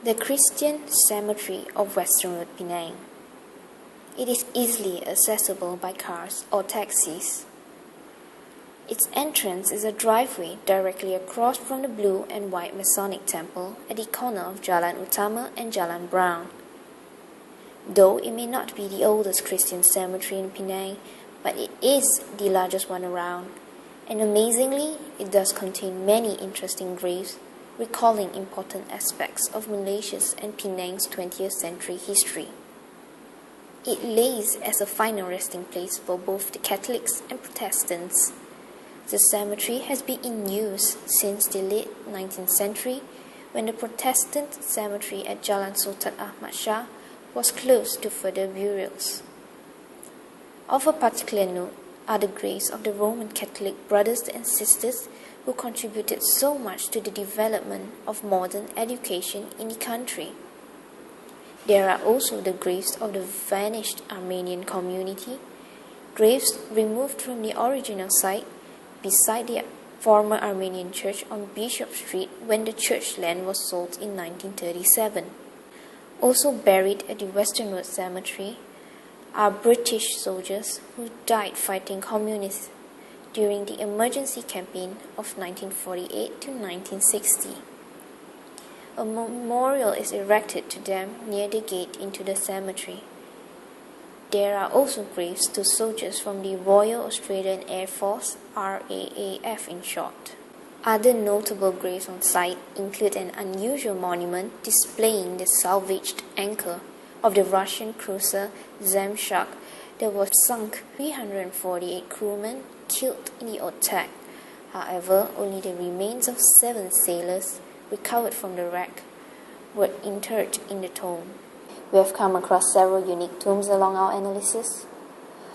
The Christian Cemetery of Western Road, Penang. It is easily accessible by cars or taxis. Its entrance is a driveway directly across from the blue and white Masonic temple at the corner of Jalan Utama and Jalan Brown. Though it may not be the oldest Christian cemetery in Penang, but it is the largest one around, and amazingly, it does contain many interesting graves recalling important aspects of Malaysia's and Penang's 20th century history. It lays as a final resting place for both the Catholics and Protestants. The cemetery has been in use since the late 19th century, when the Protestant cemetery at Jalan Sultan Ahmad Shah was closed to further burials. Of a particular note are the graves of the Roman Catholic brothers and sisters who contributed so much to the development of modern education in the country. There are also the graves of the vanished Armenian community, graves removed from the original site beside the former Armenian church on Bishop Street when the church land was sold in 1937. Also buried at the Western Road Cemetery are British soldiers who died fighting communists during the emergency campaign of 1948 to 1960. A memorial is erected to them near the gate into the cemetery. There are also graves to soldiers from the Royal Australian Air Force, RAAF in short. Other notable graves on site include an unusual monument displaying the salvaged anchor of the Russian cruiser Zemshak that was sunk. 348 crewmen killed in the attack. However, only the remains of 7 sailors recovered from the wreck were interred in the tomb. We have come across several unique tombs along our analysis.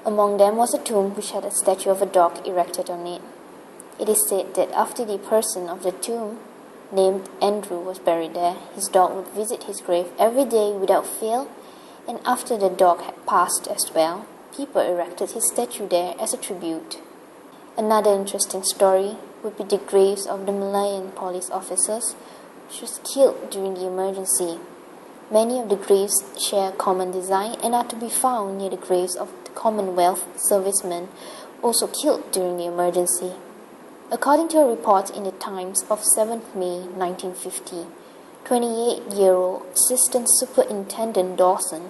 Among them was a tomb which had a statue of a dog erected on it. It is said that after the person of the tomb, named Andrew, was buried there, his dog would visit his grave every day without fail, and after the dog had passed as well, people erected his statue there as a tribute. Another interesting story would be the graves of the Malayan police officers which was killed during the emergency. Many of the graves share a common design and are to be found near the graves of the Commonwealth servicemen also killed during the emergency. According to a report in the Times of 7th May 1950, 28-year-old Assistant Superintendent Dawson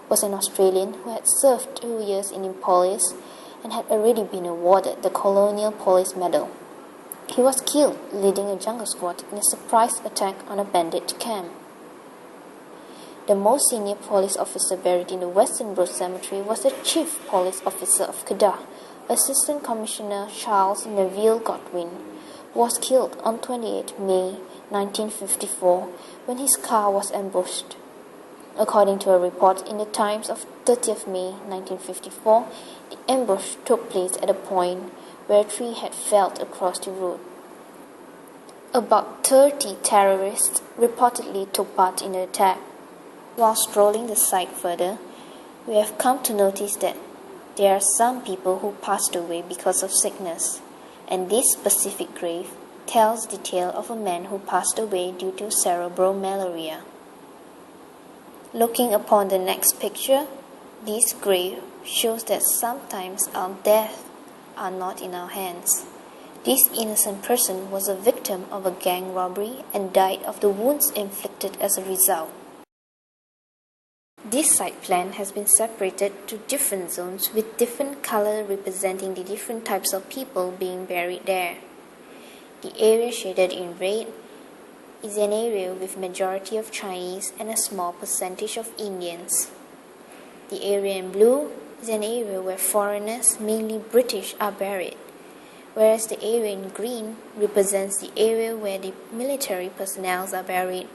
was an Australian who had served 2 years in the police and had already been awarded the Colonial Police Medal. He was killed leading a jungle squad in a surprise attack on a bandit camp. The most senior police officer buried in the Western Road Cemetery was the Chief Police Officer of Kedah, Assistant Commissioner Charles Neville Godwin, who was killed on 28 May 1954 when his car was ambushed. According to a report in the Times of 30th May 1954, the ambush took place at a point where a tree had felled across the road. About 30 terrorists reportedly took part in the attack. While strolling the site further, we have come to notice that there are some people who passed away because of sickness, and this specific grave tells the tale of a man who passed away due to cerebral malaria. Looking upon the next picture, this grave shows that sometimes our death are not in our hands. This innocent person was a victim of a gang robbery and died of the wounds inflicted as a result. This site plan has been separated to different zones with different color representing the different types of people being buried there. The area shaded in red is an area with majority of Chinese and a small percentage of Indians. The area in blue is an area where foreigners, mainly British, are buried, whereas the area in green represents the area where the military personnel are buried.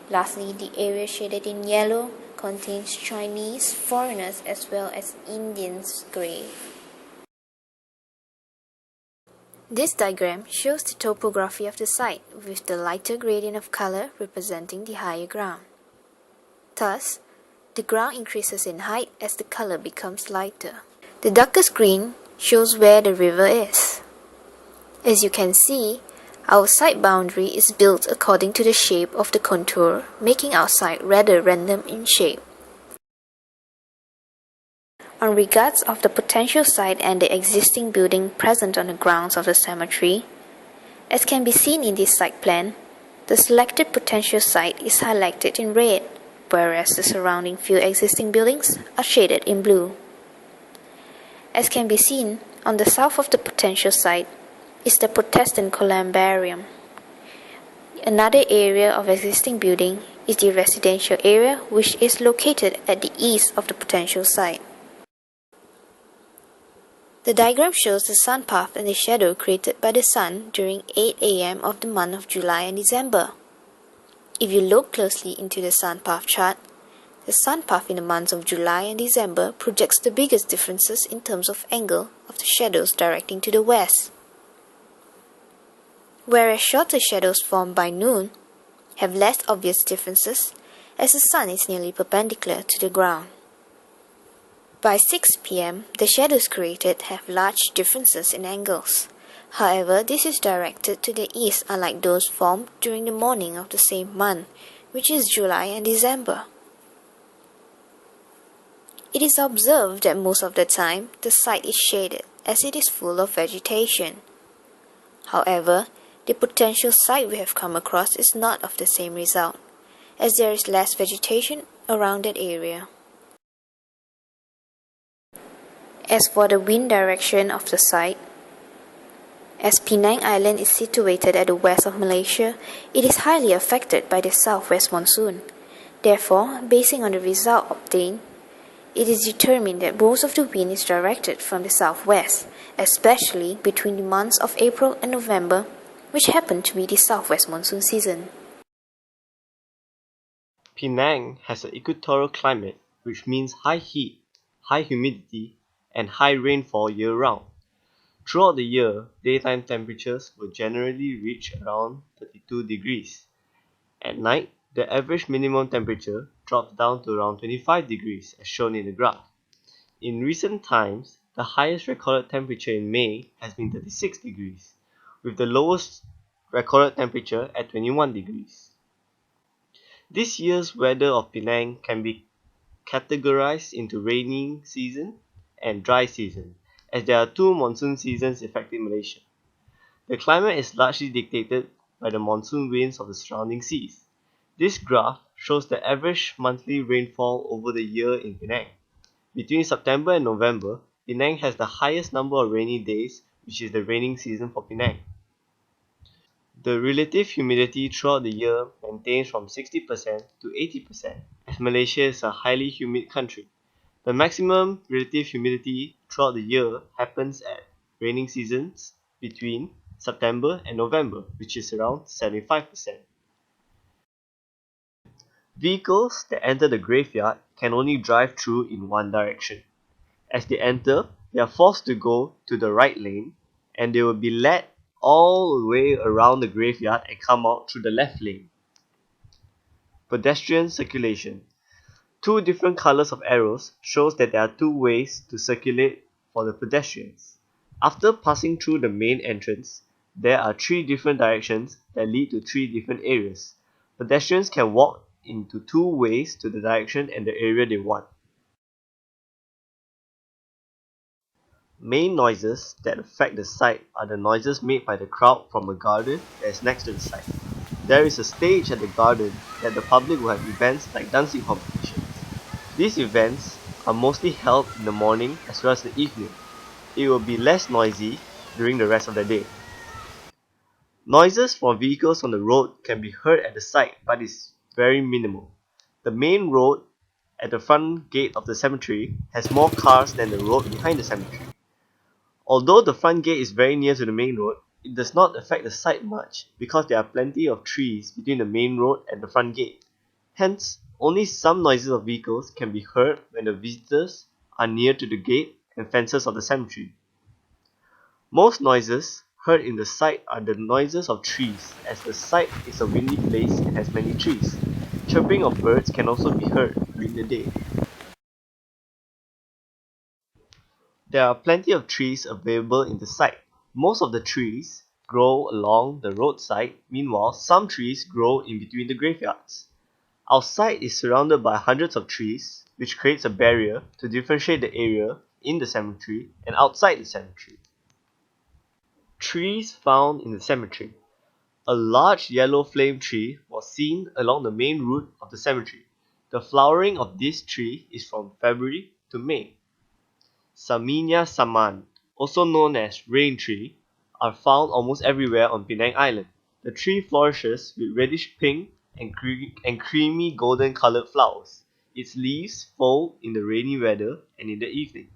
Lastly, the area shaded in yellow contains Chinese, foreigners as well as Indians' grave. This diagram shows the topography of the site with the lighter gradient of color representing the higher ground. Thus, the ground increases in height as the color becomes lighter. The darkest green shows where the river is. As you can see, Our site boundary is built according to the shape of the contour, making our site rather random in shape. On regards of the potential site and the existing building present on the grounds of the cemetery, as can be seen in this site plan, the selected potential site is highlighted in red, whereas the surrounding few existing buildings are shaded in blue. As can be seen, on the south of the potential site is the Protestant columbarium. Another area of existing building is the residential area, which is located at the east of the potential site. The diagram shows the sun path and the shadow created by the sun during 8 a.m. of the month of July and December. If you look closely into the sun path chart, the sun path in the months of July and December projects the biggest differences in terms of angle of the shadows directing to the west, whereas shorter shadows formed by noon have less obvious differences as the sun is nearly perpendicular to the ground. By 6 p.m., the shadows created have large differences in angles. However, this is directed to the east unlike those formed during the morning of the same month, which is July and December. It is observed that most of the time, the site is shaded as it is full of vegetation. However, the potential site we have come across is not of the same result, as there is less vegetation around that area. As for the wind direction of the site, as Penang Island is situated at the west of Malaysia, it is highly affected by the southwest monsoon. Therefore, basing on the result obtained, it is determined that most of the wind is directed from the southwest, especially between the months of April and November, which happen to be the southwest monsoon season. Penang has an equatorial climate, which means high heat, high humidity, and high rainfall year-round. Throughout the year, daytime temperatures will generally reach around 32 degrees. At night, the average minimum temperature drops down to around 25 degrees as shown in the graph. In recent times, the highest recorded temperature in May has been 36 degrees, with the lowest recorded temperature at 21 degrees. This year's weather of Penang can be categorized into rainy season and dry season, as there are two monsoon seasons affecting Malaysia. The climate is largely dictated by the monsoon winds of the surrounding seas. This graph shows the average monthly rainfall over the year in Penang. Between September and November, Penang has the highest number of rainy days, which is the raining season for Penang. The relative humidity throughout the year maintains from 60% to 80%, as Malaysia is a highly humid country. The maximum relative humidity throughout the year happens at raining seasons between September and November, which is around 75%. Vehicles that enter the graveyard can only drive through in one direction. As they enter, they are forced to go to the right lane, and they will be led all the way around the graveyard and come out through the left lane. Pedestrian circulation. Two different colors of arrows shows that there are two ways to circulate for the pedestrians. After passing through the main entrance, there are three different directions that lead to three different areas. Pedestrians can walk into two ways to the direction and the area they want. Main noises that affect the site are the noises made by the crowd from a garden that is next to the site. There is a stage at the garden that the public will have events like dancing competitions. These events are mostly held in the morning as well as the evening. It will be less noisy during the rest of the day. Noises from vehicles on the road can be heard at the site, but is very minimal. The main road at the front gate of the cemetery has more cars than the road behind the cemetery. Although the front gate is very near to the main road, it does not affect the site much because there are plenty of trees between the main road and the front gate. Hence, only some noises of vehicles can be heard when the visitors are near to the gate and fences of the cemetery. Most noises heard in the site are the noises of trees, as the site is a windy place and has many trees. Chirping of birds can also be heard during the day. There are plenty of trees available in the site. Most of the trees grow along the roadside. Meanwhile, some trees grow in between the graveyards. Our site is surrounded by hundreds of trees, which creates a barrier to differentiate the area in the cemetery and outside the cemetery. Trees found in the cemetery. A large yellow flame tree was seen along the main route of the cemetery. The flowering of this tree is from February to May. Saminia saman, also known as rain tree, are found almost everywhere on Penang Island. The tree flourishes with reddish pink and creamy golden colored flowers. Its leaves fall in the rainy weather and in the evening.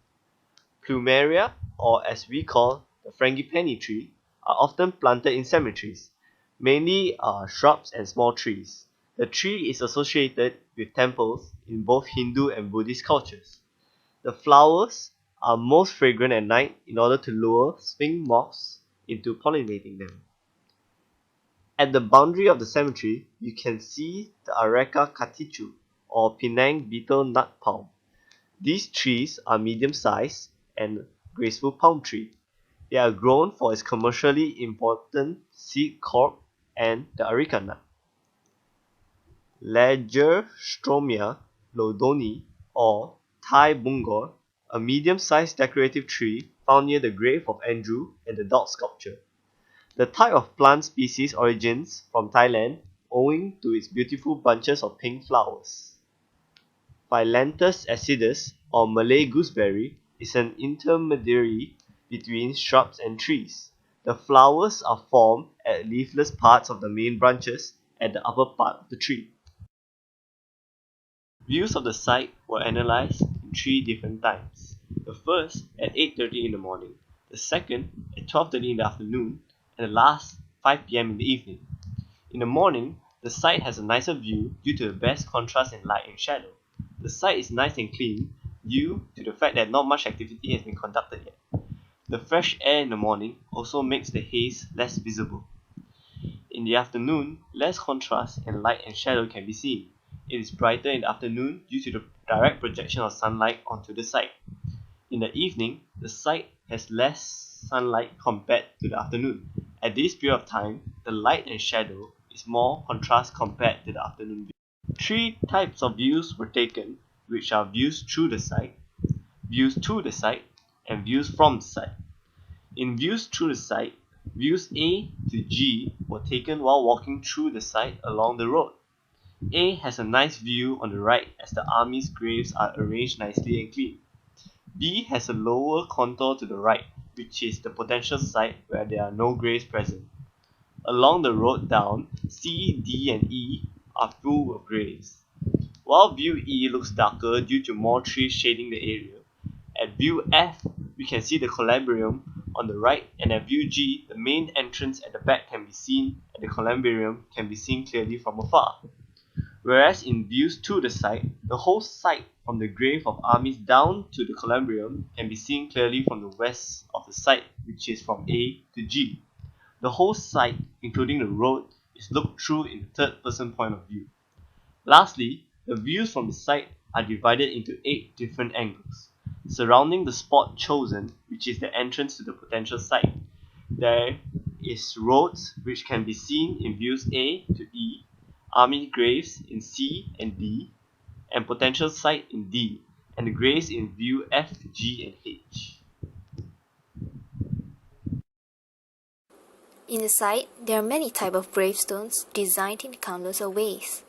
Plumeria, or as we call the frangipani tree, are often planted in cemeteries. Mainly are shrubs and small trees. The tree is associated with temples in both Hindu and Buddhist cultures. The flowers are most fragrant at night in order to lure sting moths into pollinating them. At the boundary of the cemetery, you can see the Areca katichu, or Penang beetle nut palm. These trees are medium-sized and graceful palm tree. They are grown for its commercially important seed cork and the areca nut. Lagerstromia lodoni, or Thai bungor, a medium-sized decorative tree found near the grave of Andrew and the dog sculpture. The type of plant species origins from Thailand owing to its beautiful bunches of pink flowers. Phyllanthus acidus, or Malay gooseberry, is an intermediary between shrubs and trees. The flowers are formed at leafless parts of the main branches at the upper part of the tree. Views of the site were analysed in 3 different times. The first at 8:30 in the morning, the second at 12:30 in the afternoon, and the last 5 p.m. in the evening. In the morning, the site has a nicer view due to the best contrast in light and shadow. The site is nice and clean due to the fact that not much activity has been conducted yet. The fresh air in the morning also makes the haze less visible. In the afternoon, less contrast and light and shadow can be seen. It is brighter in the afternoon due to the direct projection of sunlight onto the site. In the evening, the site has less sunlight compared to the afternoon. At this period of time, the light and shadow is more contrast compared to the afternoon view. 3 types of views were taken, which are views through the site, views to the site, and views from the site. In views through the site, views A to G were taken while walking through the site along the road. A has a nice view on the right as the army's graves are arranged nicely and clean. B has a lower contour to the right, which is the potential site where there are no graves present. Along the road down, C, D, and E are full of graves. While view E looks darker due to more trees shading the area, at view F we can see the columbarium on the right, and at view G the main entrance at the back can be seen and the columbarium can be seen clearly from afar. Whereas in views to the site, the whole site from the grave of armies down to the columbarium can be seen clearly from the west of the site, which is from A to G. The whole site, including the road, is looked through in the third-person point of view. Lastly, the views from the site are divided into 8 different angles. Surrounding the spot chosen, which is the entrance to the potential site, there is roads which can be seen in views A to E, army graves in C and D, and potential site in D, and the graves in view F, G, and H. In the site, there are many types of gravestones designed in countless of ways.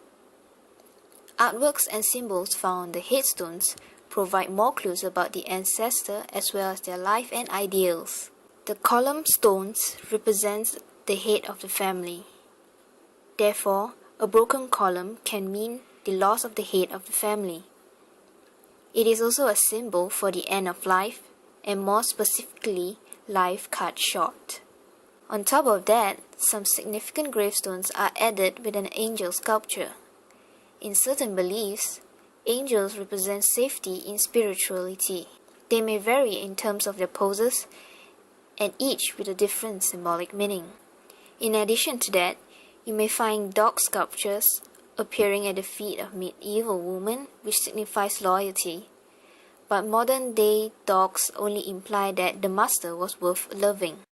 Artworks and symbols found on the headstones provide more clues about the ancestor as well as their life and ideals. The column stones represent the head of the family. Therefore, a broken column can mean the loss of the head of the family. It is also a symbol for the end of life, and more specifically, life cut short. On top of that, some significant gravestones are added with an angel sculpture. In certain beliefs, angels represent safety in spirituality. They may vary in terms of their poses, and each with a different symbolic meaning. In addition to that, you may find dog sculptures appearing at the feet of medieval women, which signifies loyalty. But modern-day dogs only imply that the master was worth loving.